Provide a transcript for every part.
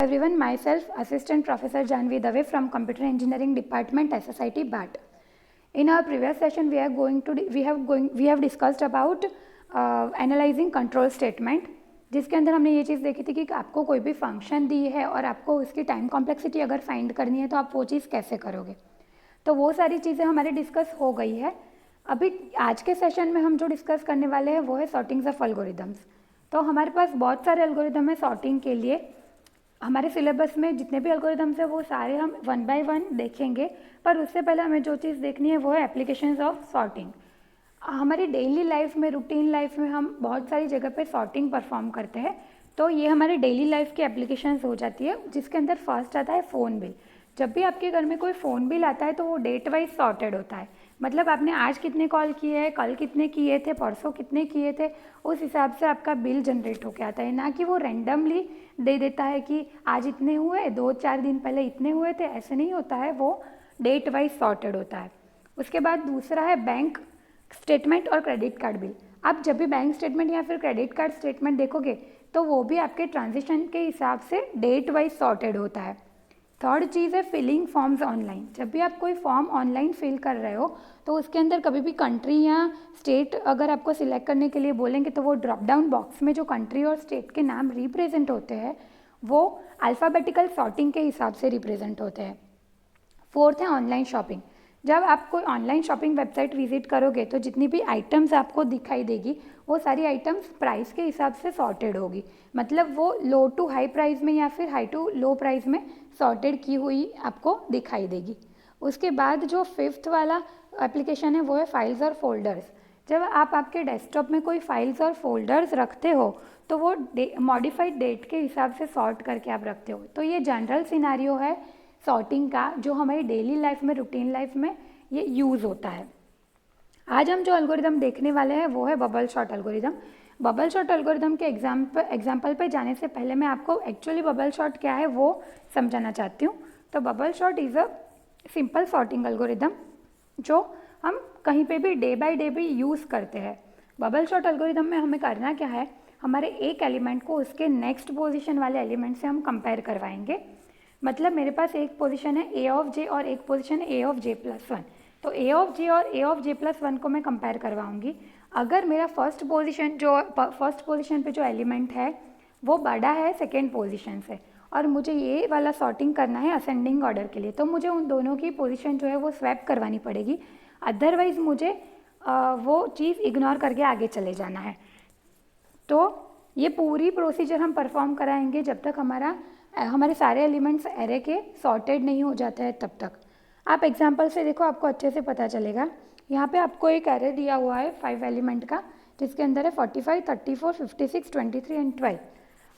Everyone, myself, Assistant Professor Janvi Dave from Computer Engineering Department, SSIT BAT. In our previous session, we have discussed about analyzing control statement, जिसके अंदर हमने ये चीज़ देखी थी कि आपको कोई भी फंक्शन दी है और आपको उसकी टाइम कॉम्प्लेक्सिटी अगर फाइंड करनी है तो आप वो चीज़ कैसे करोगे। तो वो सारी चीज़ें हमारी डिस्कस हो गई है। अभी आज के सेशन में हम जो डिस्कस करने वाले हैं वो है सॉर्टिंग्स ऑफ एल्गोरिदम्स। तो हमारे पास बहुत सारे एल्गोरिदम है सॉर्टिंग के लिए। हमारे सिलेबस में जितने भी एल्गोरिदम्स हैं वो सारे हम वन बाय वन देखेंगे, पर उससे पहले हमें जो चीज़ देखनी है वो है एप्लीकेशंस ऑफ सॉर्टिंग। हमारी डेली लाइफ में, रूटीन लाइफ में हम बहुत सारी जगह पे सॉर्टिंग परफॉर्म करते हैं, तो ये हमारे डेली लाइफ की एप्लीकेशंस हो जाती है, जिसके अंदर फर्स्ट आता है फ़ोन बिल। जब भी आपके घर में कोई फ़ोन बिल आता है तो वो डेट वाइज सॉर्टेड होता है, मतलब आपने आज कितने कॉल किए हैं, कल कितने किए थे, परसों कितने किए थे, उस हिसाब से आपका बिल जनरेट होकर आता है। ना कि वो रैंडमली दे देता है कि आज इतने हुए, 2-4 दिन पहले इतने हुए थे, ऐसे नहीं होता है, वो डेट वाइज सॉर्टेड होता है। उसके बाद दूसरा है बैंक स्टेटमेंट और क्रेडिट कार्ड बिल। आप जब भी बैंक स्टेटमेंट या फिर क्रेडिट कार्ड स्टेटमेंट देखोगे तो वो भी आपके ट्रांजेक्शन के हिसाब से डेट वाइज सॉर्टेड होता है। थर्ड चीज़ है फिलिंग फॉर्म्स ऑनलाइन। जब भी आप कोई फॉर्म ऑनलाइन फिल कर रहे हो तो उसके अंदर कभी भी कंट्री या स्टेट अगर आपको सिलेक्ट करने के लिए बोलेंगे तो वो ड्रॉप डाउन बॉक्स में जो कंट्री और स्टेट के नाम रिप्रेजेंट होते हैं वो अल्फ़ाबेटिकल सॉर्टिंग के हिसाब से रिप्रेजेंट होते हैं। फोर्थ है ऑनलाइन शॉपिंग। जब आप कोई ऑनलाइन शॉपिंग वेबसाइट विजिट करोगे तो जितनी भी आइटम्स आपको दिखाई देगी वो सारी आइटम्स प्राइस के हिसाब से सॉर्टेड होगी, मतलब वो लो टू हाई प्राइस में या फिर हाई टू लो प्राइस में सॉर्टेड की हुई आपको दिखाई देगी। उसके बाद जो फिफ्थ वाला एप्लीकेशन है वो है फाइल्स और फोल्डर्स। जब आप आपके डेस्कटॉप में कोई फाइल्स और फोल्डर्स रखते हो तो वो मॉडिफाइड डेट के हिसाब से सॉर्ट करके आप रखते हो। तो ये जनरल सिनारियो है सॉर्टिंग का जो हमारी डेली लाइफ में, रूटीन लाइफ में ये यूज़ होता है। आज हम जो एल्गोरिदम देखने वाले हैं वो है bubble shot algorithm. Bubble shot algorithm के एग्जाम्पल पे जाने से पहले मैं आपको एक्चुअली बबल शॉट क्या है वो समझाना चाहती हूँ। तो bubble shot is a simple sorting algorithm जो हम कहीं पे भी डे बाय डे भी यूज़ करते हैं। बबल शॉट एल्गोरिदम में हमें करना क्या है, हमारे एक एलिमेंट को उसके नेक्स्ट पोजीशन वाले एलिमेंट से हम कंपेयर करवाएंगे। मतलब मेरे पास एक पोजीशन है ए ऑफ जे और एक पोजीशन है A of J plus one, तो ए ऑफ जे और A of J plus one को मैं कंपेयर करवाऊंगी। अगर मेरा फर्स्ट पोजीशन पे जो एलिमेंट है वो बड़ा है सेकेंड पोजीशन से और मुझे ये वाला सॉर्टिंग करना है असेंडिंग ऑर्डर के लिए, तो मुझे उन दोनों की पोजीशन जो है वो स्वैप करवानी पड़ेगी। अदरवाइज मुझे वो चीज़ इग्नोर करके आगे चले जाना है। तो ये पूरी प्रोसीजर हम परफॉर्म कराएंगे जब तक हमारे सारे एलिमेंट्स एरे के सॉर्टेड नहीं हो जाते हैं तब तक। आप एग्जांपल से देखो, आपको अच्छे से पता चलेगा। यहाँ पे आपको एक एरे दिया हुआ है 5 एलिमेंट का, जिसके अंदर है 45, 34, 56, 23 एंड 12।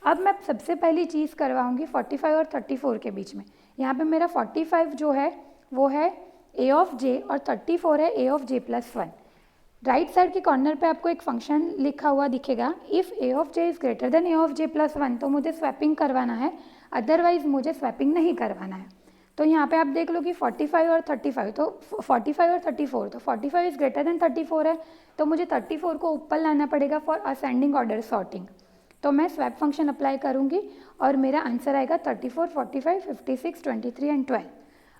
अब मैं सबसे पहली चीज़ करवाऊँगी 45 और 34 के बीच में। यहाँ पे मेरा 45 जो है वो है ए ऑफ जे और 34 है A of J plus one. Right side के कॉर्नर पे आपको एक फंक्शन लिखा हुआ दिखेगा, if A of J is greater than A of J plus one, तो मुझे स्वैपिंग करवाना है, अदरवाइज मुझे स्वैपिंग नहीं करवाना है। तो यहाँ पे आप देख लो कि 45 और 35, तो 45 और 34, तो 45 इज़ ग्रेटर देन 34 है, तो मुझे 34 को ऊपर लाना पड़ेगा फॉर असेंडिंग ऑर्डर सॉर्टिंग। तो मैं स्वैप फंक्शन अप्लाई करूँगी और मेरा आंसर आएगा 34, 45, 56, 23 एंड 12।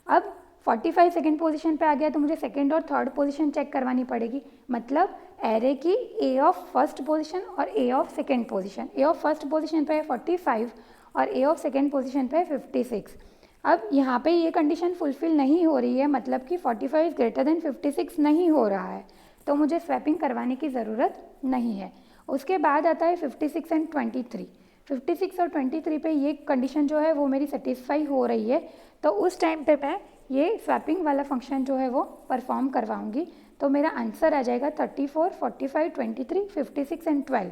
अब 45 सेकेंड पोजीशन पे आ गया तो मुझे सेकेंड और थर्ड पोजीशन चेक करवानी पड़ेगी, मतलब एरे की ए ऑफ फर्स्ट पोजीशन और A of second position. A of first position पे है 45 और ए ऑफ सेकेंड पोजीशन पे है 56। अब यहाँ पे ये कंडीशन फुलफिल नहीं हो रही है, मतलब कि 45 इज़ ग्रेटर देन 56 नहीं हो रहा है, तो मुझे स्वैपिंग करवाने की ज़रूरत नहीं है। उसके बाद आता है 56 एंड 23। 56 और 23 पे ये कंडीशन जो है वो मेरी सेटिस्फाई हो रही है, तो उस टाइम पे मैं ये स्वैपिंग वाला फंक्शन जो है वो परफॉर्म करवाऊंगी। तो मेरा आंसर आ जाएगा 34, 45, 23, 56 एंड 12।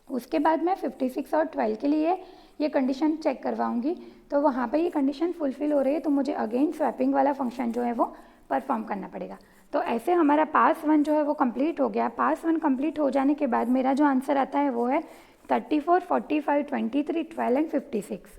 उसके बाद मैं 56 और 12 के लिए ये कंडीशन चेक करवाऊंगी, तो वहाँ पे ये कंडीशन फुलफिल हो रही है, तो मुझे अगेन स्वैपिंग वाला फंक्शन जो है वो परफॉर्म करना पड़ेगा। तो ऐसे हमारा पास वन जो है वो कंप्लीट हो गया। पास वन कंप्लीट हो जाने के बाद मेरा जो आंसर आता है वो है 34, 45, 23, 12 एंड 56।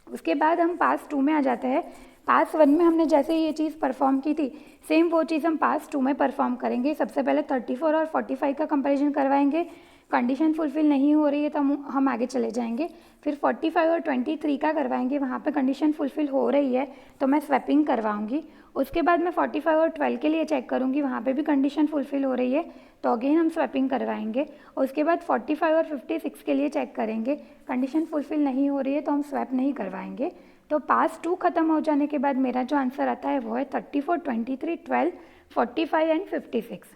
उसके बाद हम पास टू में आ जाते हैं। पास वन में हमने जैसे ये चीज़ परफॉर्म की थी, सेम वो चीज़ हम पास टू में परफॉर्म करेंगे। सबसे पहले 34 और 45 का कंपैरिजन करवाएंगे, कंडीशन फुलफिल नहीं हो रही है तो हम आगे चले जाएंगे। फिर 45 और 23 का करवाएंगे, वहाँ पे कंडीशन फुलफिल हो रही है तो मैं स्वैपिंग करवाऊंगी। उसके बाद मैं 45 और 12 के लिए चेक करूँगी, वहाँ पे भी कंडीशन फुलफिल हो रही है तो अगेन हम स्वैपिंग करवाएंगे। उसके बाद 45 और 56 के लिए चेक करेंगे, कंडीशन फुलफिल नहीं हो रही है तो हम स्वैप नहीं करवाएंगे। तो पास 2 ख़त्म हो जाने के बाद मेरा जो आंसर आता है वो है 34, 23, 12, 45 एंड 56।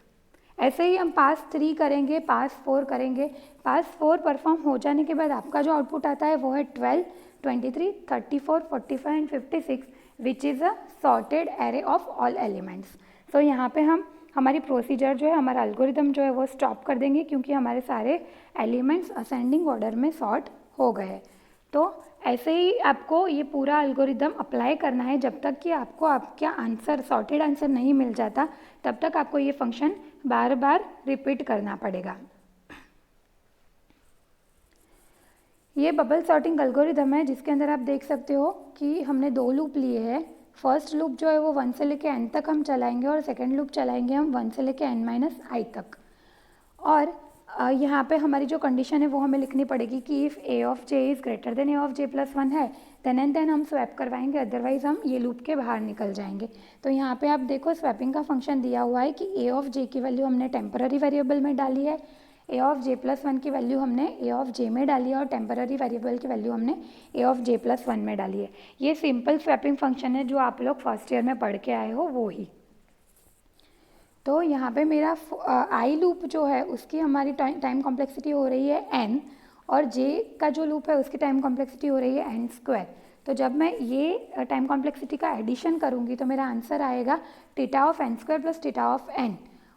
ऐसे ही हम पास 3 करेंगे, पास 4 करेंगे। पास 4 परफॉर्म हो जाने के बाद आपका जो आउटपुट आता है वो है 12, 23, 34, 45 and 56 which is a sorted array of all elements. तो यहाँ पे हम हमारी प्रोसीजर जो है, हमारा एल्गोरिदम जो है वो स्टॉप कर देंगे क्योंकि हमारे सारे एलिमेंट्स असेंडिंग ऑर्डर में सॉर्ट हो गए। तो ऐसे ही आपको ये पूरा एल्गोरिदम अप्लाई करना है जब तक कि आपको आपका आंसर सॉर्टेड आंसर नहीं मिल जाता, तब तक आपको ये फंक्शन बार बार रिपीट करना पड़ेगा। ये बबल सॉर्टिंग एल्गोरिदम है जिसके अंदर आप देख सकते हो कि हमने 2 लूप लिए हैं। फर्स्ट लूप जो है वो 1 से लेके n तक हम चलाएंगे और सेकेंड लूप चलाएंगे हम 1 से लेके n-i तक। और यहाँ पे हमारी जो कंडीशन है वो हमें लिखनी पड़ेगी कि if a of j is greater then a of j plus 1 है देन हम स्वैप करवाएंगे, अदरवाइज़ हम ये लूप के बाहर निकल जाएंगे। तो यहाँ पे आप देखो स्वैपिंग का फंक्शन दिया हुआ है कि a ऑफ j की वैल्यू हमने टेम्पररी वेरिएबल में डाली है, a ऑफ j प्लस 1 की वैल्यू हमने a ऑफ j में डाली है और टेम्पररी वेरिएबल की वैल्यू हमने a ऑफ j प्लस 1 में डाली है। ये सिंपल स्वैपिंग फंक्शन है जो आप लोग फर्स्ट ईयर में पढ़ के आए हो वो ही। तो यहाँ पे मेरा आई लूप जो है उसकी हमारी टाइम कॉम्प्लेक्सिटी हो रही है n और j का जो लूप है उसकी टाइम कॉम्प्लेक्सिटी हो रही है n²। तो जब मैं ये टाइम कॉम्प्लेक्सिटी का एडिशन करूँगी तो मेरा आंसर आएगा theta of n² plus theta of n।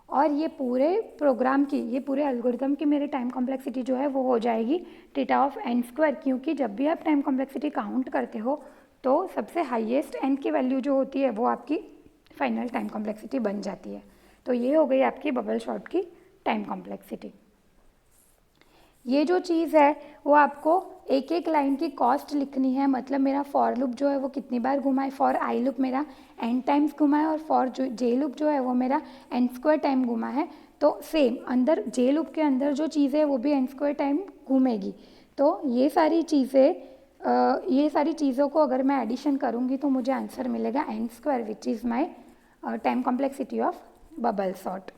और ये पूरे प्रोग्राम की, ये पूरे एल्गोरिदम की मेरी टाइम कॉम्प्लेक्सिटी जो है वो हो जाएगी थीटा ऑफ n², क्योंकि जब भी आप टाइम कॉम्प्लेक्सिटी काउंट करते हो तो सबसे हाईएस्ट n की वैल्यू जो होती है वो आपकी फाइनल टाइम कॉम्प्लेक्सिटी बन जाती है। तो ये हो गई आपकी बबल शॉट की टाइम कॉम्प्लेक्सिटी। ये जो चीज़ है वो आपको एक एक लाइन की कॉस्ट लिखनी है, मतलब मेरा फॉर लूप जो है वो कितनी बार घुमा है। फॉर आई लूप मेरा n टाइम्स घुमा है और फॉर जो जे लूप जो है वो मेरा n² टाइम घुमा है। तो सेम अंदर जे लूप के अंदर जो चीज़ है वो भी n² टाइम घूमेगी। तो ये सारी चीज़ों को अगर मैं एडिशन करूँगी तो मुझे आंसर मिलेगा n² which is my time complexity of bubble sort.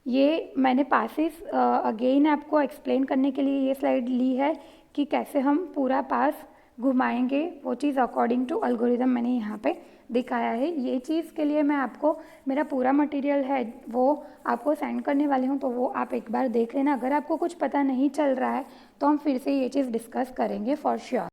ये मैंने पासेस अगेन आपको एक्सप्लेन करने के लिए ये स्लाइड ली है कि कैसे हम पूरा पास घुमाएंगे, वो चीज़ अकॉर्डिंग टू एल्गोरिदम मैंने यहाँ पे दिखाया है। ये चीज़ के लिए मैं आपको मेरा पूरा मटेरियल है वो आपको सेंड करने वाली हूँ, तो वो आप एक बार देख लेना। अगर आपको कुछ पता नहीं चल रहा है तो हम फिर से ये चीज़ डिस्कस करेंगे फॉर श्योर।